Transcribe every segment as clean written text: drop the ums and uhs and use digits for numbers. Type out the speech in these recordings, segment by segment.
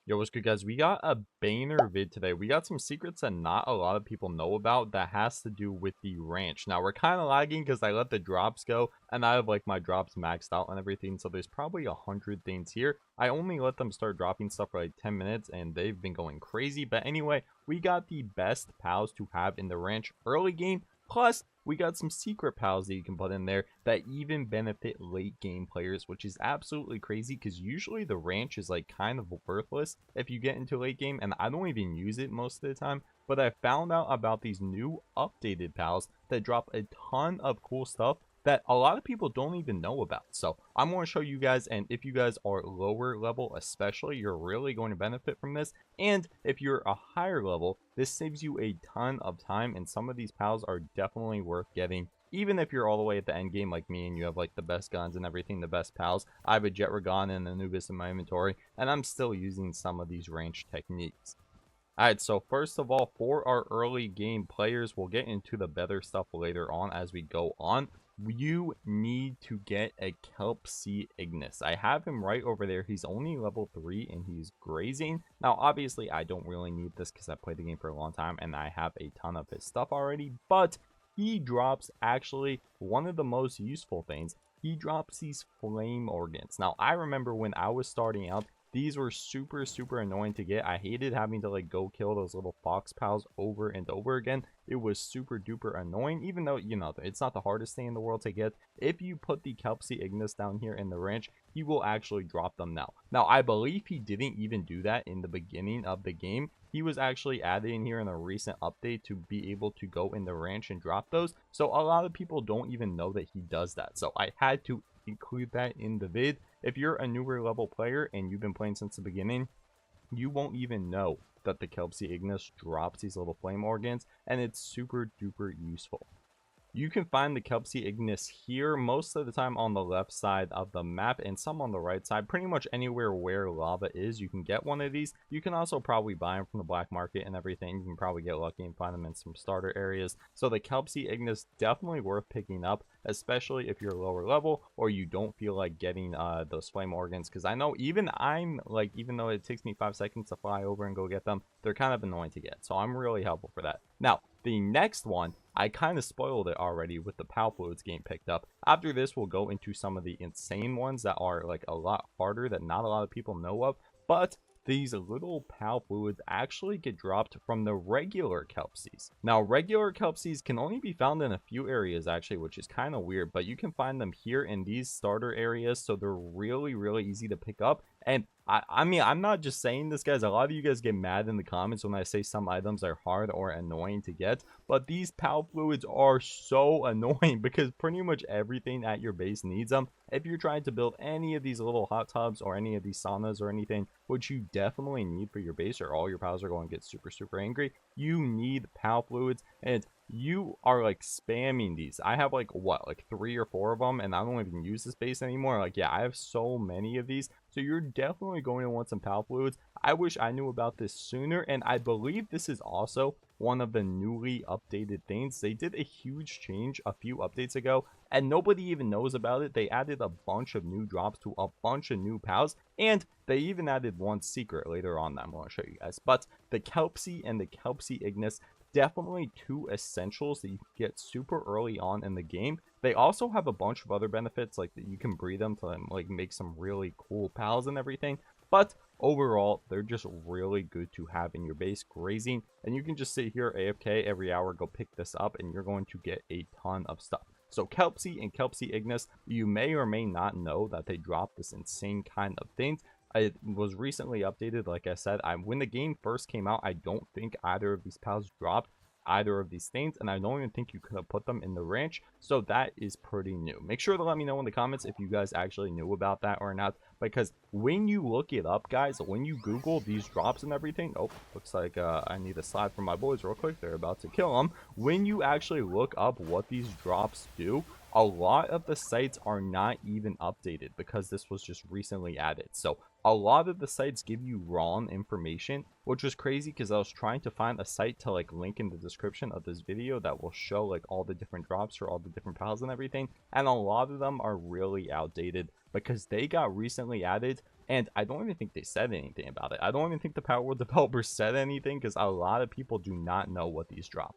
Yo, what's good, guys? We got a banger vid today. We got some secrets that not a lot of people know about that has to do with the ranch. Now, we're kind of lagging because I let the drops go, and I have, like, my drops maxed out and everything, so there's probably 100 things here. I only let them start dropping stuff for, like, 10 minutes, and they've been going crazy. But anyway, we got the best pals to have in the ranch early game, plus we got some secret pals that you can put in there that even benefit late game players, which is absolutely crazy because usually the ranch is like kind of worthless if you get into late game, and I don't even use it most of the time. But I found out about these new updated pals that drop a ton of cool stuff that a lot of people don't even know about. So I'm going to show you guys, and if you guys are lower level especially, you're really going to benefit from this. And if you're a higher level, this saves you a ton of time, and some of these pals are definitely worth getting. Even if you're all the way at the end game like me and you have like the best guns and everything, the best pals. I have a Jet Ragon and Anubis in my inventory, and I'm still using some of these range techniques. Alright, so first of all, for our early game players, we'll get into the better stuff later on as we go on. You need to get a Kelpsea Ignis. I have him right over there. He's only level 3 and he's grazing. Now, obviously, I don't really need this because I played the game for a long time and I have a ton of his stuff already, but he drops actually one of the most useful things. He drops these flame organs. Now, I remember when I was starting out, these were super annoying to get. I hated having to like go kill those little fox pals over and over again. It was super duper annoying, even though, you know, it's not the hardest thing in the world to get. If you put the Kelpsea Ignis down here in the ranch, he will actually drop them now. Now, I believe he didn't even do that in the beginning of the game. He was actually added in here in a recent update to be able to go in the ranch and drop those. So a lot of people don't even know that he does that. So I had to include that in the vid. If you're a newer level player and you've been playing since the beginning, you won't even know that the Kelpsea Ignis drops these little flame organs, and it's super duper useful. You can find the Kelpsea Ignis here most of the time on the left side of the map and some on the right side. Pretty much anywhere where lava is, you can get one of these. You can also probably buy them from the black market and everything. You can probably get lucky and find them in some starter areas. So the Kelpsea Ignis definitely worth picking up, especially if you're lower level or you don't feel like getting those flame organs. Because I know even I'm like, even though it takes me 5 seconds to fly over and go get them, they're kind of annoying to get. So I'm really helpful for that. Now, the next one, I kind of spoiled it already with the Palworld game picked up. After this, we'll go into some of the insane ones that are like a lot harder that not a lot of people know of. But these little pal fluids actually get dropped from the regular Kelpsies. Now, regular Kelpsies can only be found in a few areas actually, which is kind of weird, but you can find them here in these starter areas, so they're really easy to pick up. And I mean, I'm not just saying this, guys. A lot of you guys get mad in the comments when I say some items are hard or annoying to get, but these pal fluids are so annoying because pretty much everything at your base needs them. If you're trying to build any of these little hot tubs or any of these saunas or anything, which you definitely need for your base or all your pals are going to get super angry, you need pal fluids, and you are like spamming these. I have like what, like 3 or 4 of them, and I don't even use this base anymore. Like, yeah, I have so many of these, so you're definitely going to want some pal fluids. I wish I knew about this sooner, and I believe this is also one of the newly updated things. They did a huge change a few updates ago, and nobody even knows about it. They added a bunch of new drops to a bunch of new pals, and they even added one secret later on that I'm going to show you guys. But the Kelpsea and the Kelpsea Ignis, definitely 2 essentials that you can get super early on in the game. They also have a bunch of other benefits, like that you can breed them to like make some really cool pals and everything. But overall, they're just really good to have in your base grazing, and you can just sit here AFK every hour, go pick this up, and you're going to get a ton of stuff. So Kelpsea and Kelpsea Ignis, you may or may not know that they drop this insane kind of things. It was recently updated, like I said. When the game first came out, I don't think either of these pals dropped either of these things, and I don't even think you could have put them in the ranch, so that is pretty new. Make sure to let me know in the comments if you guys actually knew about that or not, because when you look it up, guys, when you Google these drops and everything, oh, looks like I need a slide from my boys real quick. They're about to kill them. When you actually look up what these drops do, a lot of the sites are not even updated because this was just recently added. So a lot of the sites give you wrong information, which was crazy because I was trying to find a site to like link in the description of this video that will show like all the different drops for all the different pals and everything. And a lot of them are really outdated because they got recently added. And I don't even think they said anything about it. I don't even think the Palworld developers said anything because a lot of people do not know what these drop.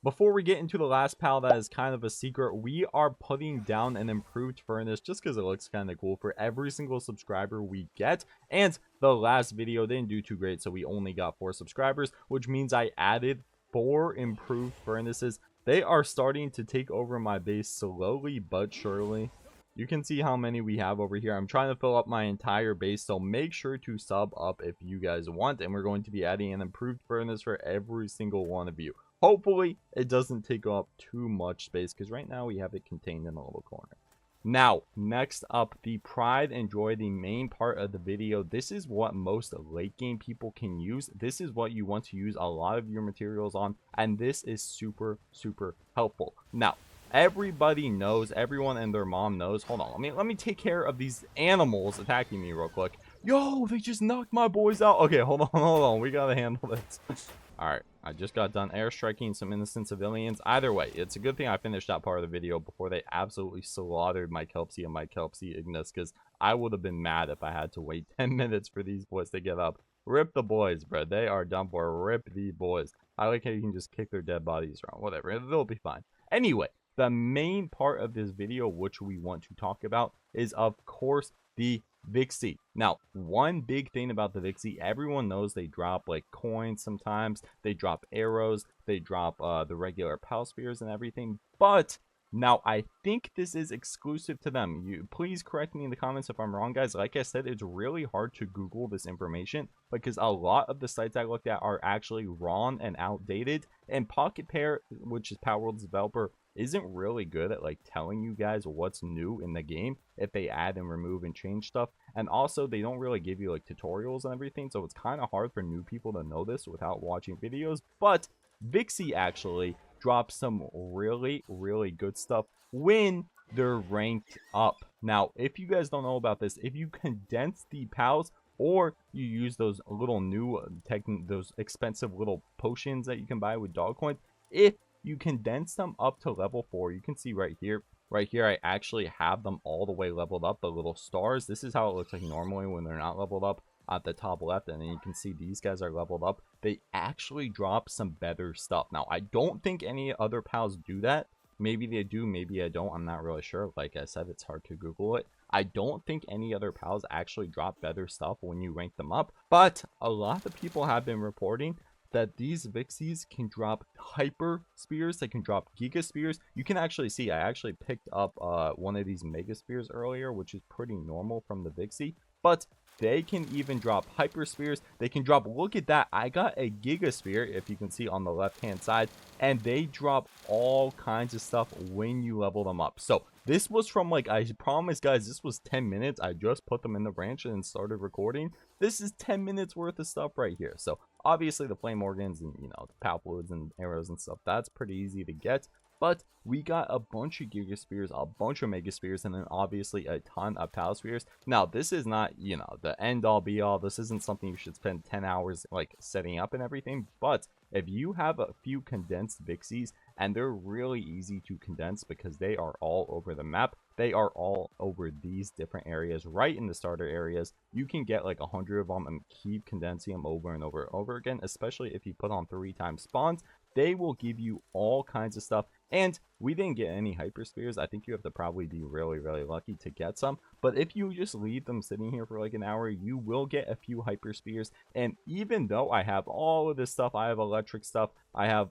Before we get into the last pal that is kind of a secret, we are putting down an improved furnace just because it looks kind of cool for every single subscriber we get. And the last video didn't do too great, so we only got 4 subscribers, which means I added 4 improved furnaces. They are starting to take over my base slowly but surely. You can see how many we have over here. I'm trying to fill up my entire base, so make sure to sub up if you guys want. And we're going to be adding an improved furnace for every single one of you. Hopefully, it doesn't take up too much space, because right now we have it contained in a little corner. Now, next up, the pride and joy, the main part of the video. This is what most late game people can use. This is what you want to use a lot of your materials on, and this is super, super helpful. Now, everybody knows, everyone and their mom knows. Hold on, let me take care of these animals attacking me real quick. Yo, they just knocked my boys out. Okay, hold on, we gotta handle this. Alright, I just got done airstriking some innocent civilians. Either way, it's a good thing I finished that part of the video before they absolutely slaughtered my Kelpsea and my Kelpsea Ignis, because I would have been mad if I had to wait 10 minutes for these boys to get up. Rip the boys, bro. They are done for. Rip the boys. I like how you can just kick their dead bodies around. Whatever, they'll be fine. Anyway, the main part of this video, which we want to talk about, is of course the Vixie. Now, one big thing about the Vixie, everyone knows they drop like coins sometimes, they drop arrows, they drop the regular pal spears and everything, but now I think this is exclusive to them. You please correct me in the comments if I'm wrong, guys. Like I said, it's really hard to Google this information because a lot of the sites I looked at are actually wrong and outdated, and Pocket Pair, which is Palworld's developer, isn't really good at like telling you guys what's new in the game if they add and remove and change stuff. And also they don't really give you like tutorials and everything, so it's kind of hard for new people to know this without watching videos. But Vixie actually drops some really good stuff when they're ranked up. Now, if you guys don't know about this, if you condense the pals or you use those little new those expensive little potions that you can buy with dog coins, if you condense them up to level 4, you can see right here, I actually have them all the way leveled up, the little stars. This is how it looks like normally when they're not leveled up at the top left, and then you can see these guys are leveled up. They actually drop some better stuff. Now, I don't think any other pals do that. Maybe they do, maybe I don't. I'm not really sure. Like I said, it's hard to Google it. I don't think any other pals actually drop better stuff when you rank them up, but a lot of people have been reporting that these Vixies can drop hyper spears, they can drop giga spears. You can actually see I actually picked up one of these mega spears earlier, which is pretty normal from the Vixie, but they can even drop hyper spears. They can drop, look at that, I got a giga spear, if you can see on the left hand side, and they drop all kinds of stuff when you level them up. So this was from, like, I promise guys, this was 10 minutes. I just put them in the branch and started recording. This is 10 minutes worth of stuff right here. So obviously the flame organs and, you know, the palwoods and arrows and stuff, that's pretty easy to get. But we got a bunch of giga spears, a bunch of mega spears, and then obviously a ton of pal spears. Now, this is not, you know, the end all be all. This isn't something you should spend 10 hours like setting up and everything. But if you have a few condensed Vixies, and they're really easy to condense because they are all over the map, they are all over these different areas right in the starter areas. You can get like 100 of them and keep condensing them over and over and over again, especially if you put on 3 times spawns. They will give you all kinds of stuff. And we didn't get any hyper spears. I think you have to probably be really lucky to get some. But if you just leave them sitting here for like an hour, you will get a few hyper spears. And even though I have all of this stuff, I have electric stuff, I have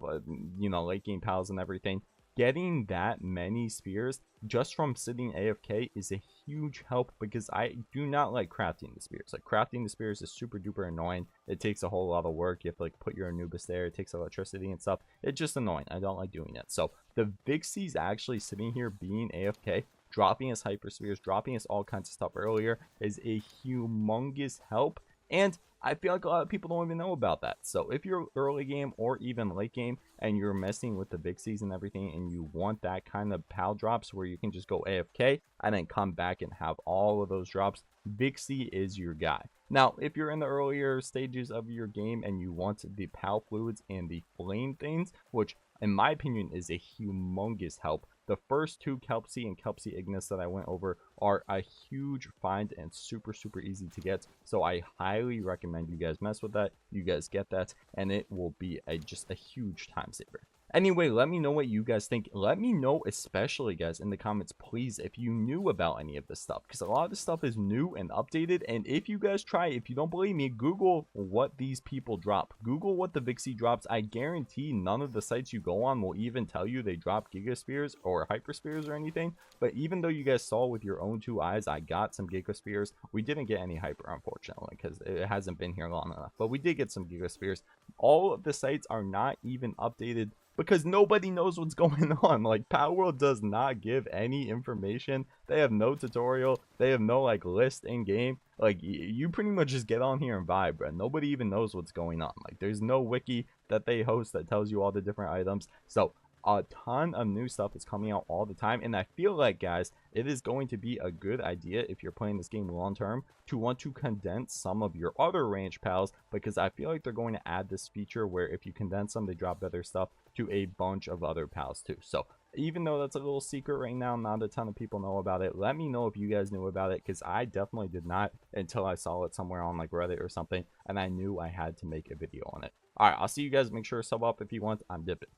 you know, late game pals and everything, getting that many spears just from sitting AFK is a huge help, because I do not like crafting the spears. Like, crafting the spears is super duper annoying. It takes a whole lot of work. You have to like put your Anubis there. It takes electricity and stuff. It's just annoying. I don't like doing it. So the Vixie's actually sitting here being AFK, dropping us hyper spears, dropping us all kinds of stuff earlier, is a humongous help. And I feel like a lot of people don't even know about that. So if you're early game or even late game and you're messing with the Vixies and everything and you want that kind of PAL drops where you can just go AFK and then come back and have all of those drops, Vixie is your guy. Now, if you're in the earlier stages of your game and you want the PAL fluids and the flame things, which in my opinion is a humongous help, the first two Kelpsea and Kelpsea Ignis that I went over are a huge find and super easy to get. So I highly recommend you guys mess with that. You guys get that and it will be just a huge time saver. Anyway, let me know what you guys think. Let me know, especially guys, in the comments, please, if you knew about any of this stuff, because a lot of this stuff is new and updated. And if you guys try, if you don't believe me, Google what these people drop. Google what the Vixie drops. I guarantee none of the sites you go on will even tell you they drop Gigaspheres or Hyperspheres or anything. But even though you guys saw with your own 2 eyes, I got some Gigaspheres. We didn't get any Hyper, unfortunately, because it hasn't been here long enough. But we did get some Gigaspheres. All of the sites are not even updated because nobody knows what's going on. Like, Palworld does not give any information. They have no tutorial. They have no like list in game. Like, you pretty much just get on here and vibe, bro. Nobody even knows what's going on. Like, there's no wiki that they host that tells you all the different items. So a ton of new stuff is coming out all the time, and I feel like, guys, it is going to be a good idea if you're playing this game long term to want to condense some of your other range pals, because I feel like they're going to add this feature where if you condense them, they drop better stuff to a bunch of other pals too. So even though that's a little secret right now, not a ton of people know about it. Let me know if you guys knew about it, because I definitely did not until I saw it somewhere on like Reddit or something, and I knew I had to make a video on it. All right, I'll see you guys. Make sure to sub up if you want. I'm dipping.